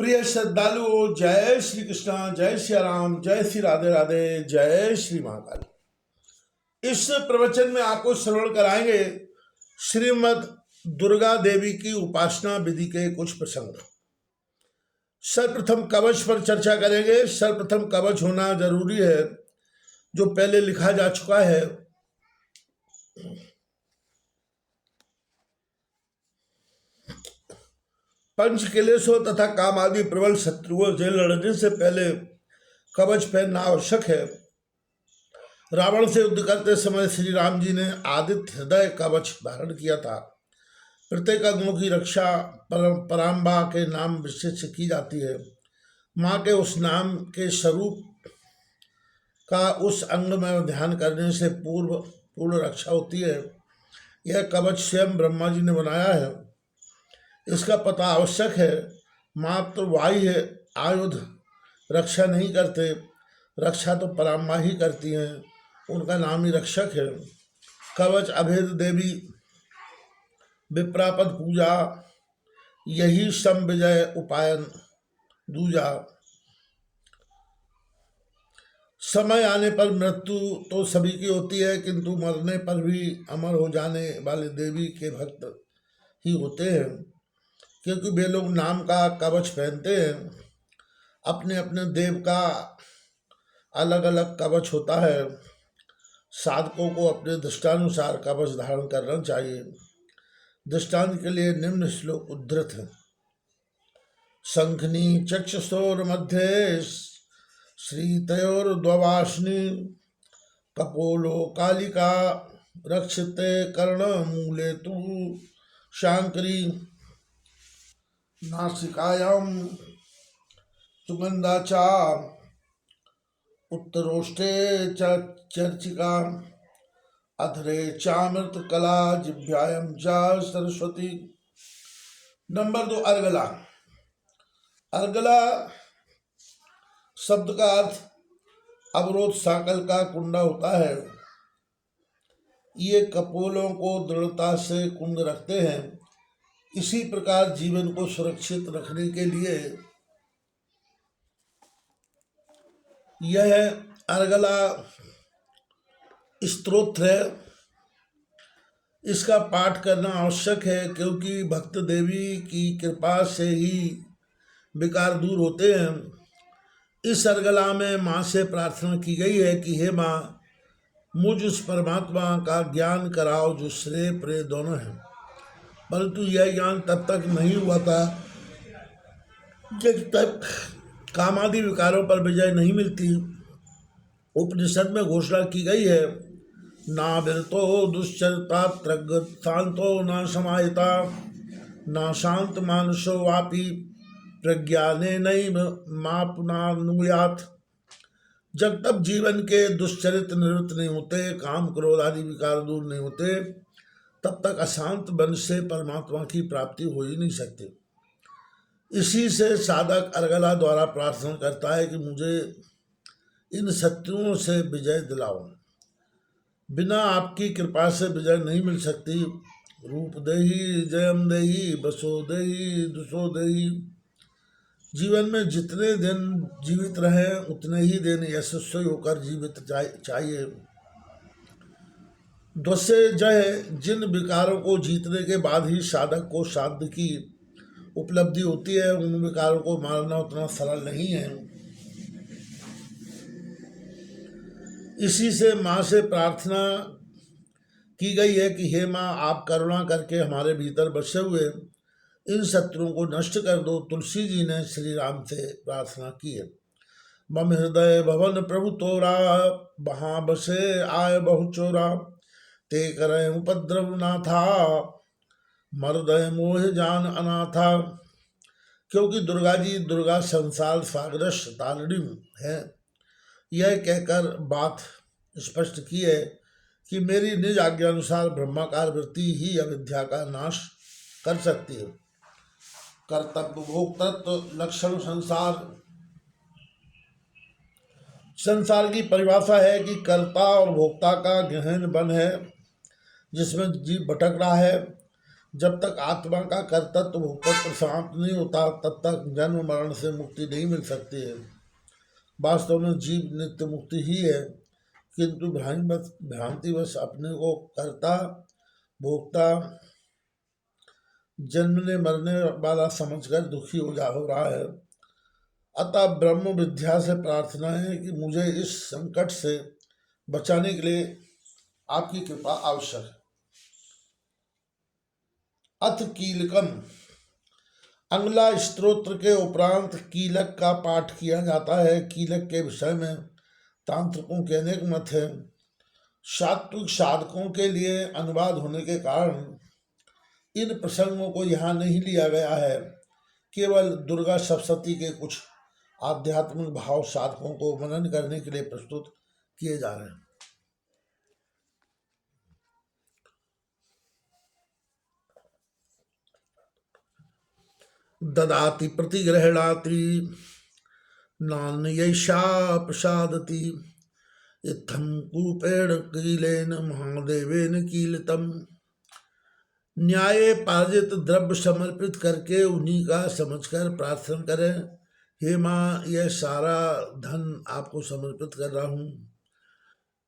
प्रिय श्रद्धालुओं, जय श्री कृष्णा, जय श्री राम, जय श्री राधे राधे, जय श्री महाकाल। इस प्रवचन में आपको श्रवण कराएंगे श्रीमद दुर्गा देवी की उपासना विधि के कुछ प्रसंग। सर्वप्रथम कवच पर चर्चा करेंगे। सर्वप्रथम कवच होना जरूरी है, जो पहले लिखा जा चुका है। पंच क्लेशों तथा काम आदि प्रबल शत्रुओं से लड़ने से पहले कवच पहनना आवश्यक है। रावण से युद्ध करते समय श्री राम जी ने आदित्य हृदय कवच धारण किया था। प्रत्येक अंगों की रक्षा पराम्बा के नाम विशेष से की जाती है। माँ के उस नाम के स्वरूप का उस अंग में ध्यान करने से पूर्ण रक्षा होती है। यह कवच स्वयं ब्रह्मा जी ने बनाया है। इसका पता आवश्यक है। मात्र बाह्य आयुध रक्षा नहीं करते, रक्षा तो पराम्बा ही करती हैं। उनका नाम ही रक्षक है। कवच अभेद देवी विप्रापद पूजा, यही सम विजय उपायन दूजा। समय आने पर मृत्यु तो सभी की होती है, किंतु मरने पर भी अमर हो जाने वाले देवी के भक्त ही होते हैं, क्योंकि वे लोग नाम का कवच पहनते हैं। अपने अपने देव का अलग अलग कवच होता है। साधकों को अपने दृष्टानुसार कवच धारण करना चाहिए। दृष्टांत के लिए निम्न श्लोक उद्धृत है। शंखनी चक्षुषोर मध्य श्रीतयोर्द्ववाश्नी कपोलो कालिका रक्षिते कर्ण मूले तु शांकरी नासिकायां सुगंधा चा उत्तरोष्टे चर्चिका अधरे चामृत कला जिभ्यायम चा सरस्वती। नंबर 2, अर्गला। अर्गला शब्द का अर्थ अवरोध साकल का कुंडा होता है। ये कपोलों को दृढ़ता से कुंड रखते हैं। इसी प्रकार जीवन को सुरक्षित रखने के लिए यह अर्गला स्तोत्र है। इसका पाठ करना आवश्यक है, क्योंकि भक्त देवी की कृपा से ही विकार दूर होते हैं। इस अर्गला में माँ से प्रार्थना की गई है कि हे माँ, मुझ उस परमात्मा का ज्ञान कराओ जो श्रेय प्रेय दोनों हैं। परंतु यह ज्ञान तब तक नहीं हुआ था जब तक कामादि विकारों पर विजय नहीं मिलती। उपनिषद में घोषणा की गई है, ना विरतो दुश्चरिता त्रगत शांतो न समाहिता न शांत मानसो वापी प्रज्ञाने नहीं मापनानुयात। जब तक जीवन के दुश्चरित निवृत्त नहीं होते, काम क्रोध आदि विकार दूर नहीं होते, तब तक अशांत मन से परमात्मा की प्राप्ति हो ही नहीं सकती। इसी से साधक अर्गला द्वारा प्रार्थना करता है कि मुझे इन शत्रुओं से विजय दिलाओ। बिना आपकी कृपा से विजय नहीं मिल सकती। रूप देही जयम देही बसो देही दुसो देही। जीवन में जितने दिन जीवित रहे उतने ही दिन यशस्वी होकर जीवित चाहिए। द्वसे जय, जिन विकारों को जीतने के बाद ही साधक को साध्य की उपलब्धि होती है, उन विकारों को मारना उतना सरल नहीं है। इसी से माँ से प्रार्थना की गई है कि हे माँ, आप करुणा करके हमारे भीतर बसे हुए इन शत्रुओं को नष्ट कर दो। तुलसी जी ने श्री राम से प्रार्थना की है। मम हृदय भवन प्रभु तोरा, वहाँ बसे आय बहु चोरा। ते करे उपद्रव नाथा, मर्दय मोह जान अनाथा। क्योंकि दुर्गा जी दुर्गा संसार सागरश तारिणी है। यह कहकर बात स्पष्ट की है कि मेरी निज आज्ञा अनुसार ब्रह्माकार वृत्ति ही अविद्या का नाश कर सकती है। कर्तव्य भोक्तृत्व लक्षण संसार की परिभाषा है कि कर्ता और भोक्ता का गहन बंध है, जिसमें जीव भटक रहा है। जब तक आत्मा का कर्तृत्व भोक्तृत्व समाप्त नहीं होता तब तक जन्म मरण से मुक्ति नहीं मिल सकती है। वास्तव में जीव नित्य मुक्ति ही है, किंतु भ्रांतिवश अपने को कर्ता भोक्ता जन्मने मरने वाला समझकर दुखी हो रहा है। अतः ब्रह्म विद्या से प्रार्थना है कि मुझे इस संकट से बचाने के लिए आपकी कृपा आवश्यक है। अथ कीलकम, अंगला स्तोत्र के उपरांत कीलक का पाठ किया जाता है। कीलक के विषय में तांत्रिकों के अनेक मत हैं। सात्विक साधकों के लिए अनुवाद होने के कारण इन प्रसंगों को यहाँ नहीं लिया गया है। केवल दुर्गा सप्तशती के कुछ आध्यात्मिक भाव साधकों को मनन करने के लिए प्रस्तुत किए जा रहे हैं। ददाति प्रतिग्रहणाति नान्यैषा प्रसादति इत्थं कूपेण कीलेन महादेवेन कीलितम्। न्याय पार्जित द्रव्य समर्पित करके उन्हीं का समझकर प्रार्थना करें। हे माँ, यह सारा धन आपको समर्पित कर रहा हूँ,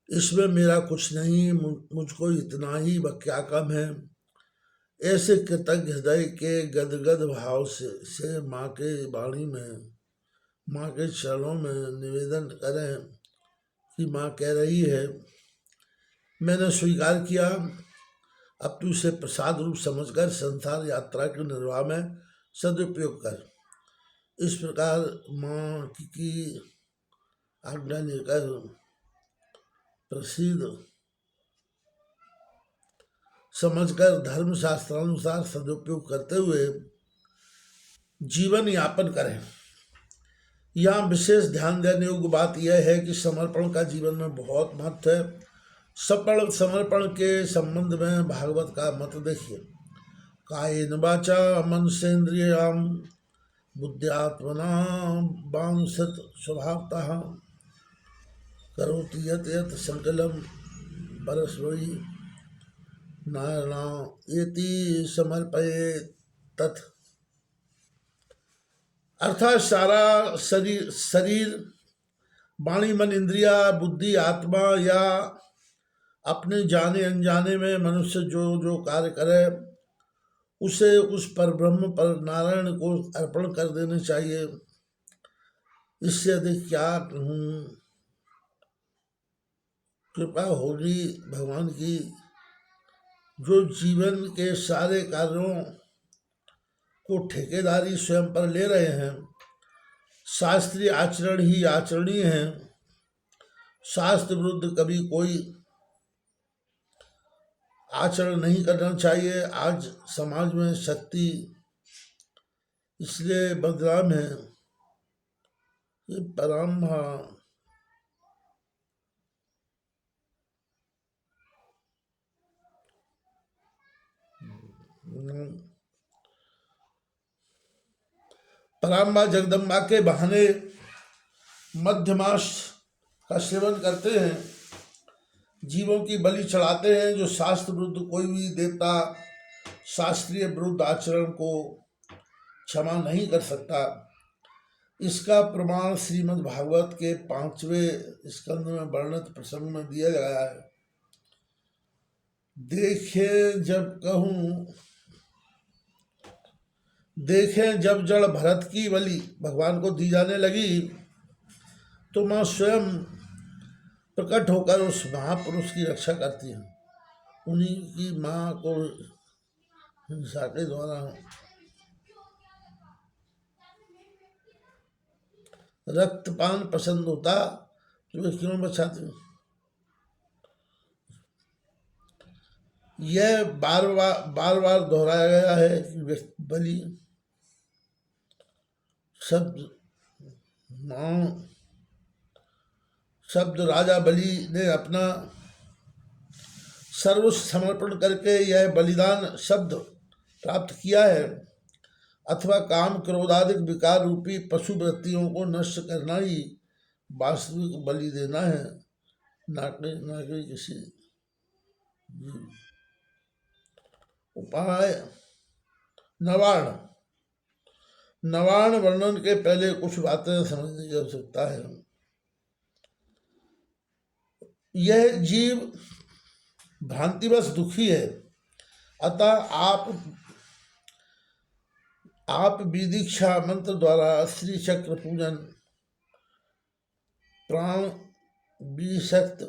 इसमें मेरा कुछ नहीं, मुझको इतना ही क्या कम है। ऐसे कृतज्ञ हृदय के गदगद भाव से माँ के वाणी में, माँ के चरणों में निवेदन करें कि माँ कह रही है, मैंने स्वीकार किया, अब तू इसे प्रसाद रूप समझकर संसार यात्रा के निर्वाह में सदुपयोग कर। इस प्रकार माँ की आज्ञा लेकर प्रसिद्ध समझकर धर्म शास्त्रानुसार सदुपयोग करते हुए जीवन यापन करें। यहाँ विशेष ध्यान देने योग्य बात यह है कि समर्पण का जीवन में बहुत महत्व है। सफल समर्पण के संबंध में भागवत का मत देखिए। कायेन वाचा मनसेन्द्रियाम बुद्ध्यात्मना वांछित स्वभावतः करोति यत् यत् संकल्पं परस्मै नारायणेति समर्पयेत् तत्। अर्थात सारा शरीर वाणी मन इंद्रिया बुद्धि आत्मा या अपने जाने अनजाने में मनुष्य जो जो कार्य करे उसे उस पर ब्रह्म पर नारायण को अर्पण कर देने चाहिए। इससे अधिक क्या कहूँ, कृपा होगी भगवान की, जो जीवन के सारे कार्यों को ठेकेदारी स्वयं पर ले रहे हैं। शास्त्रीय आचरण ही आचरणीय है, शास्त्र विरुद्ध कभी कोई आचरण नहीं करना चाहिए। आज समाज में शक्ति इसलिए बदनाम है कि पराम्बा जगदम्बा के बहाने मध्यमास का सेवन करते हैं, जीवों की बलि चढ़ाते हैं। जो शास्त्र विरुद्ध कोई भी देवता शास्त्रीय विरुद्ध आचरण को क्षमा नहीं कर सकता। इसका प्रमाण श्रीमद् भागवत के 5वें स्कंद में वर्णित प्रसंग में दिया गया है। देखें जब जड़ भरत की बलि भगवान को दी जाने लगी तो माँ स्वयं प्रकट होकर उस महापुरुष की रक्षा करती हैं। उन्हीं की माँ को हिंसा के द्वारा रक्तपान पसंद होता तो वे क्यों बचाती। यह बार बार दोहराया गया है कि बलि शब्द राजा बलि ने अपना सर्वस्व समर्पण करके यह बलिदान शब्द प्राप्त किया है, अथवा काम क्रोधादिक विकार रूपी पशु वृत्तियों को नष्ट करना ही वास्तविक बलि देना है, ना कि किसी उपाय नवार्ण नवार्ण वर्णन के पहले कुछ बातें समझने की आवश्यकता है। यह जीव भ्रांतिवश दुखी है, अतः आप विदीक्षा मंत्र द्वारा श्री चक्र पूजन, प्राण विशक्त,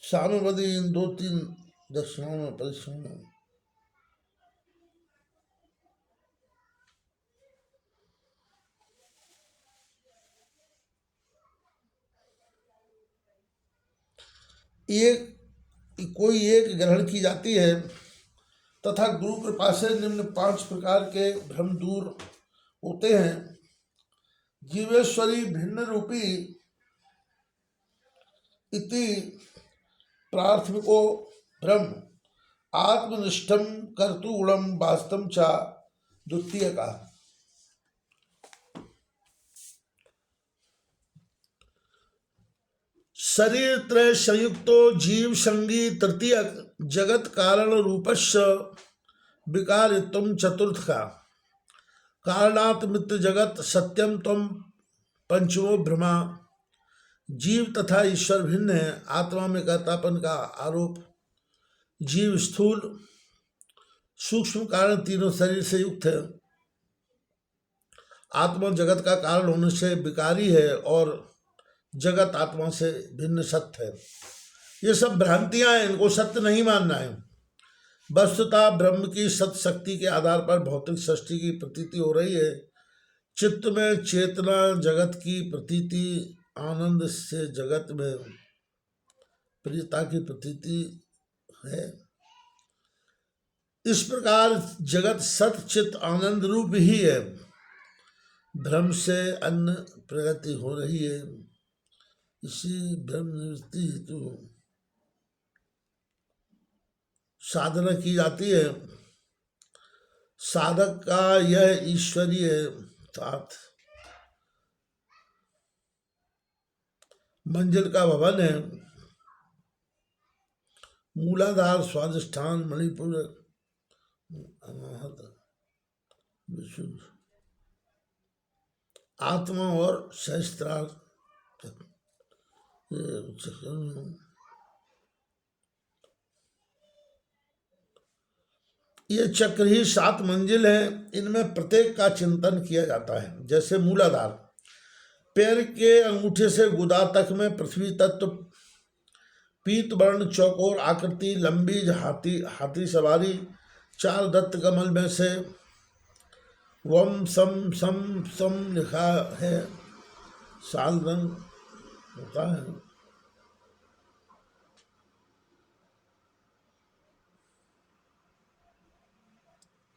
साम्यवादी इन 2-3 दक्षिणाओं में परिश्रम है। कोई एक ग्रहण की जाती है तथा गुरु कृपा से निम्न 5 प्रकार के भ्रम दूर होते हैं। जीवेश्वरी भिन्न रूपी इति प्राथमिको ब्रह्म आत्मनिष्ठम कर्तुगुणम वास्तव चा द्वितीय का। शरीर त्रय संयुक्तो जीव संगी तृतीय जगत कारण रूपस्य विकारित्वम चतुर्थ का। कारणात् मित्र जगत सत्यम तम पंचमो भ्रमा। जीव तथा ईश्वर भिन्न है। आत्मा में कर्तापन का आरोप। जीव स्थूल सूक्ष्म कारण तीनों शरीर से युक्त है। आत्मा जगत का कारण होने से विकारी है और जगत आत्मा से भिन्न सत्य है। ये सब भ्रांतियां हैं, इनको सत्य नहीं मानना है। वस्तुतः ब्रह्म की सत्य शक्ति के आधार पर भौतिक सृष्टि की प्रतीति हो रही है। चित्त में चेतना जगत की प्रतीति, आनंद से जगत में प्रियता की प्रतीति है। इस प्रकार जगत सत चित आनंद रूप ही है। भ्रम से अन्य प्रगति हो रही है। इसी भ्रम निवृत्ति हेतु साधना की जाती है। साधक का यह ईश्वरीय साथ मंजिल का भवन है। मूलाधार स्वादिष्ठान मणिपुर अनाहत विशुद्ध आत्मा और सहस्त्रार ये चक्र ही 7 मंजिल है। इनमें प्रत्येक का चिंतन किया जाता है। जैसे मूलाधार पैर के अंगूठे से गुदा तक में पृथ्वी तत्व, पीत वर्ण चौकोर आकृति, लंबी हाथी सवारी, 4 दत्त कमल में से वम सम सम सम लिखा है। साल रंग होता है।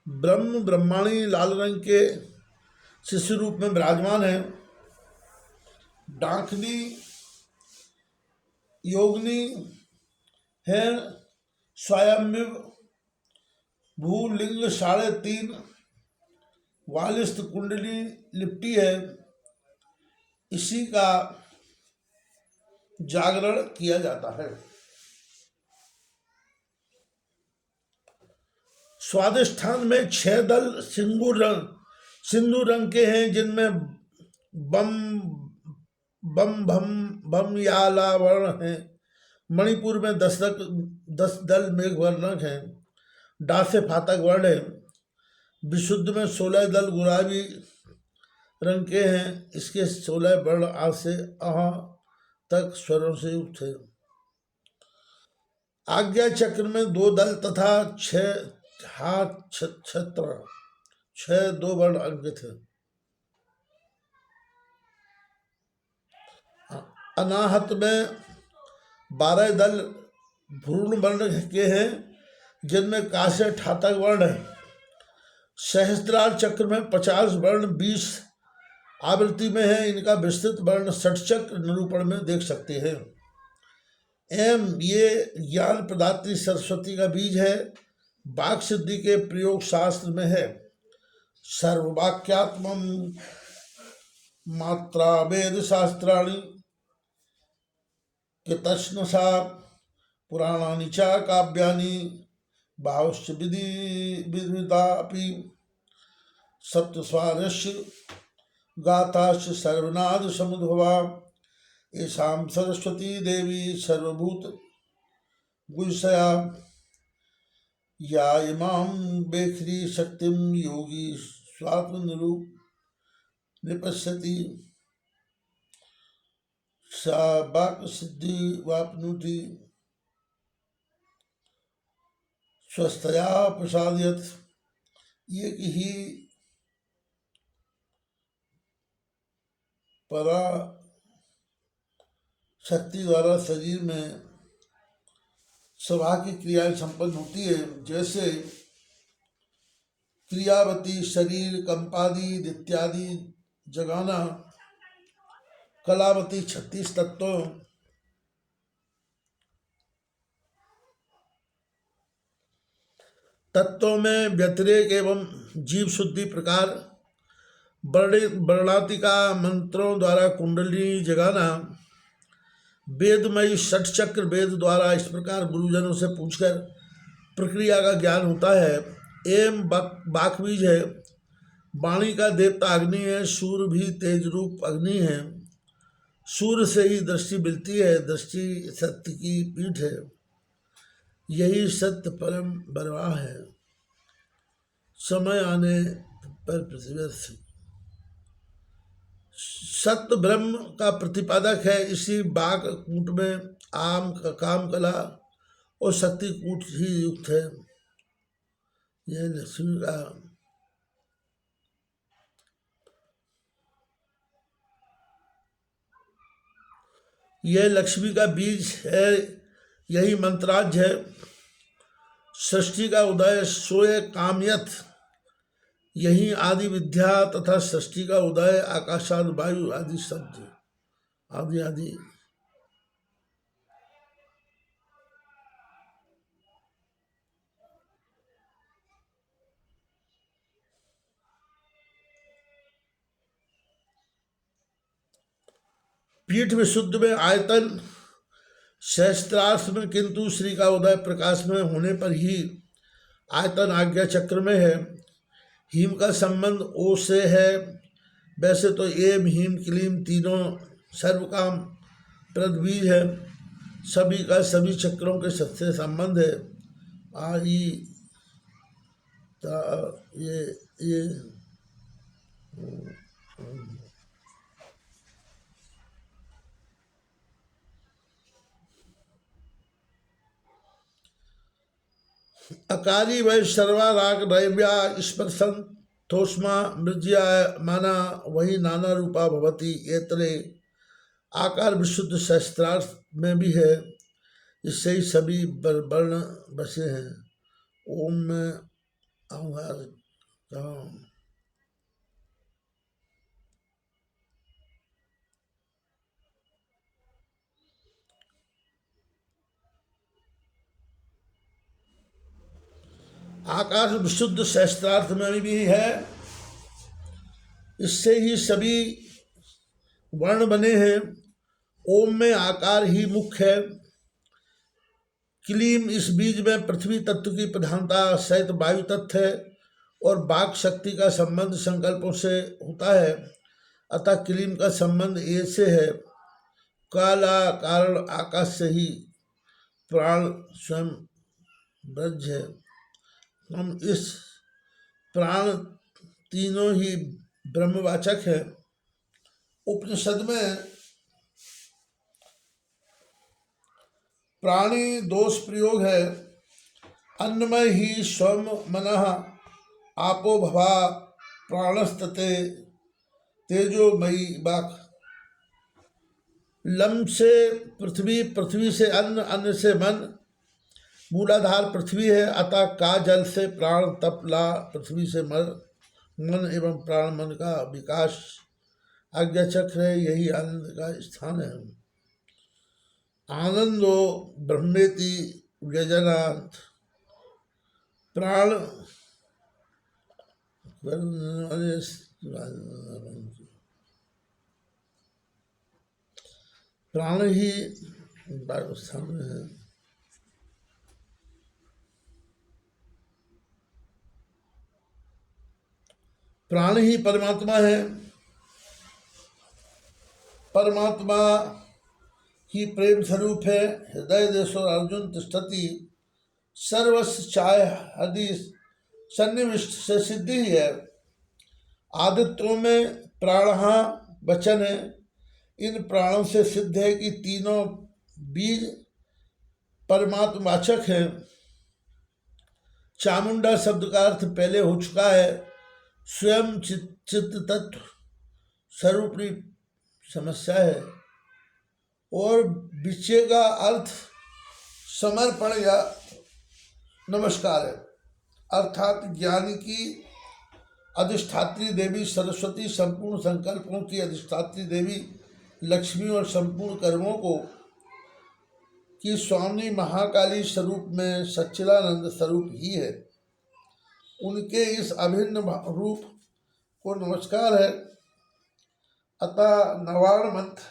ब्रह्म ब्रह्माणी लाल रंग के शिशु रूप में विराजमान है। डांखनी योगनी है। स्वयंविव भूलिंग 3.5 वालिस्त कुंडली लिपटी है। इसी का जागरण किया जाता है। स्वादिष्ठान में 6 दल सिंदूर रंग के हैं, जिनमें बम बम भम बम याला वर्ण है। मणिपुर में 10 दल मेघ वर्णक हैं। डा से फातक वर्ण है। विशुद्ध में 16 दल गुलाबी रंग के हैं। इसके 16 वर्ण आ से अह तक स्वरों से युक्त है। आज्ञा चक्र में 2 दल तथा 6 हाथ छत्र 6 2 वर्ण अंकित है। अनाहत में 12 दल भ्रूण वर्ण के हैं, जिनमें का से ठातक वर्ण है। सहस्त्रार चक्र में 50 वर्ण 20 आवृत्ति में है। इनका विस्तृत वर्ण षटचक्र निरूपण में देख सकते हैं। एम ये ज्ञान प्रदात्री सरस्वती का बीज है। वाक सिद्धि के प्रयोग शास्त्र में है। सर्ववाक्यात्मम मात्रा वेद शास्त्राणि कृतश्नसा पुराणानि च काव्यानि भावश्च विविधापि सप्तस्वारस्य गाथाश्च सर्वनाद समुद्भवा येषां सरस्वती देवी सर्वभूत गुह्यया या इमां बेखरी शक्तिं योगी स्वात्मनिरूप निपश्यति सा वाक् सिद्धि वाप्नोति स्वस्थया प्रसादयत्। एक ही परा शक्ति द्वारा शरीर में सभा की क्रियाएं संपन्न होती है। जैसे क्रियावती शरीर कंपादि इत्यादि जगाना, कलावती 36 तत्वों में व्यतिरेक एवं जीव शुद्धि प्रकार, वर्णातिका मंत्रों द्वारा कुंडली जगाना, वेदमयी षट चक्र वेद द्वारा इस प्रकार गुरुजनों से पूछकर प्रक्रिया का ज्ञान होता है। एवं बाकबीज है, वाणी का देवता अग्नि है, सूर्य भी तेज रूप अग्नि है। सूर्य से ही दृष्टि मिलती है, दृष्टि सत्य की पीठ है, यही सत्य परम बरवाह है। समय आने पर पृथ्वी सत्य ब्रह्म का प्रतिपादक है। इसी बाग कूट में आम का काम कला और शक्ति कूट ही युक्त है। यह लक्ष्मी का बीज है, यही मंत्राज है। सृष्टि का उदय सोए कामयत, यही आदि विद्या तथा सृष्टि का उदय आकाशाद वायु आदि शब्द आदि आदि। पीठ विशुद्ध में आयतन सहस्त्रार्थ में, किंतु श्री का उदय प्रकाश में होने पर ही आयतन आज्ञा चक्र में है। हीम का संबंध ओ से है। वैसे तो एम हीम क्लीम तीनों सर्वकाम प्रद बीज है। सभी का सभी चक्रों के सबसे संबंध है। आई ये अकाली वै सर्वा राग दैव्या स्पर्शन थोष्मा मृज्या माना वही नाना रूपा भवती। एतरे आकार विशुद्ध सहस्त्रार्थ में भी है, इससे ही सभी वर्ण बसे हैं। ओम में आकाश विशुद्ध सहस्त्रार्थ में भी है, इससे ही सभी वर्ण बने हैं। ओम में आकार ही मुख्य है। क्लीम इस बीज में पृथ्वी तत्व की प्रधानता सहित वायु तत्व है और वाक शक्ति का संबंध संकल्पों से होता है, अतः क्लीम का संबंध ए से है। काला कारण आकाश से ही प्राण स्वयं ब्रज है। हम इस प्राण तीनों ही ब्रह्मवाचक है। उपनिषद में प्राणी दोष प्रयोग है। अन्नमय ही स्वम मनः आपो भवा प्राणस्तते तेजोमयी बाक। लम से पृथ्वी, पृथ्वी से अन्न, अन्न से मन। मूलाधार पृथ्वी है, अतः का जल से प्राण, तप ला पृथ्वी से मन एवं प्राण मन का विकास आज्ञा चक्र है, यही आनंद का स्थान है। आनंदो ब्रह्मेति व्यजनात् प्राण प्राण ही स्थान में है। प्राण ही परमात्मा है, परमात्मा ही प्रेम स्वरूप है। हृदय देशो अर्जुन तिष्ठति, सर्वस्व चाय हदि सन्निविष्ट से सिद्धि है। आदित्यों में प्राण वचन है। इन प्राणों से सिद्ध है कि तीनों बीज परमात्मावाचक है। चामुंडा शब्द का अर्थ पहले हो चुका है। स्वयं चित्त तत्व स्वरूपी समस्या है। और विषय का अर्थ समर्पण या नमस्कार है। अर्थात ज्ञानी की अधिष्ठात्री देवी सरस्वती, संपूर्ण संकल्पों की अधिष्ठात्री देवी लक्ष्मी और संपूर्ण कर्मों को की स्वामी महाकाली स्वरूप में सच्चिदानंद स्वरूप ही है। उनके इस अभिन्न रूप को नमस्कार है। अतः नवाण मंत्र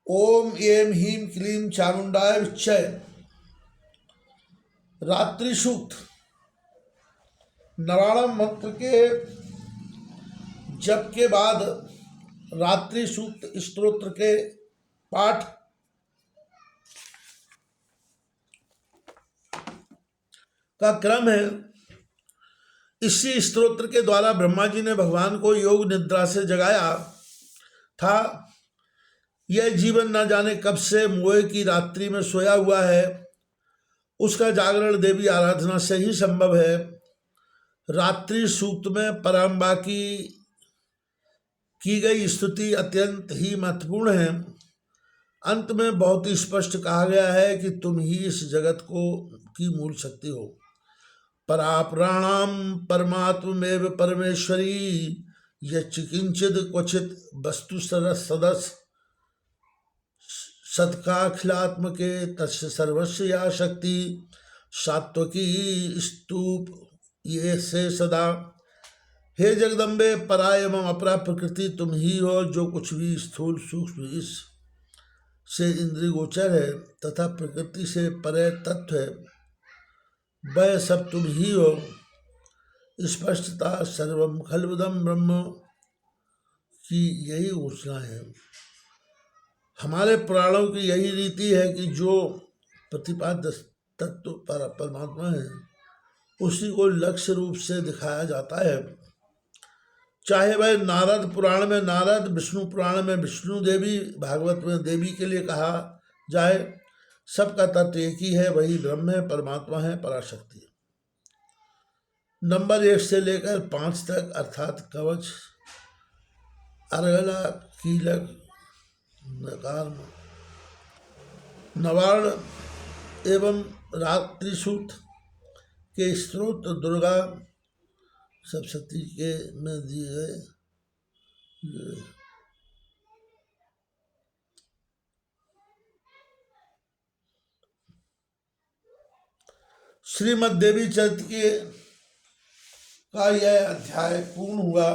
ओम एम ह्रीं क्लीं चामुंडाय विच्चय। रात्रि सूक्त। नवाणम मंत्र के जप के बाद रात्रि सूक्त स्तोत्र के पाठ का क्रम है। इसी स्तोत्र के द्वारा ब्रह्मा जी ने भगवान को योग निद्रा से जगाया था। यह जीवन न जाने कब से मोह की रात्रि में सोया हुआ है। उसका जागरण देवी आराधना से ही संभव है। रात्रि सूक्त में पराम्बा की गई स्तुति अत्यंत ही महत्वपूर्ण है। अंत में बहुत ही स्पष्ट कहा गया है कि तुम ही इस जगत की मूल शक्ति हो। पराप्राणाम परमात्मेव परमेश्वरी यच्चिकिंचिद क्वचित वस्तु सदस्य सत्काखिलात्मके तस्य सर्वस्व या शक्ति सात्वकी स्तूप ये से सदा। हे जगदम्बे, परा एवं अपरा प्रकृति तुम ही हो। जो कुछ भी स्थूल सूक्ष्म इस से इंद्रिय गोचर है तथा प्रकृति से परे तत्व है, वह सब तुम ही हो। स्पष्टता सर्वम खल्विदं ब्रह्म की यही घोषणा है। हमारे पुराणों की यही रीति है कि जो प्रतिपाद्य तत्व परमात्मा है उसी को लक्ष्य रूप से दिखाया जाता है। चाहे वह नारद पुराण में नारद, विष्णु पुराण में विष्णु देवी, भागवत में देवी के लिए कहा जाए, सबका तत्व एक ही है, वही ब्रह्म है, परमात्मा है, पराशक्ति है। नंबर 1 से लेकर 5 तक अर्थात कवच, अर्गला, कीलक, नकार, नवार्ण एवं रात्रि सूक्त के स्त्रोत दुर्गा सप्तशती के में दिए गए। श्रीमद् देवी चरित्र का यह अध्याय पूर्ण हुआ।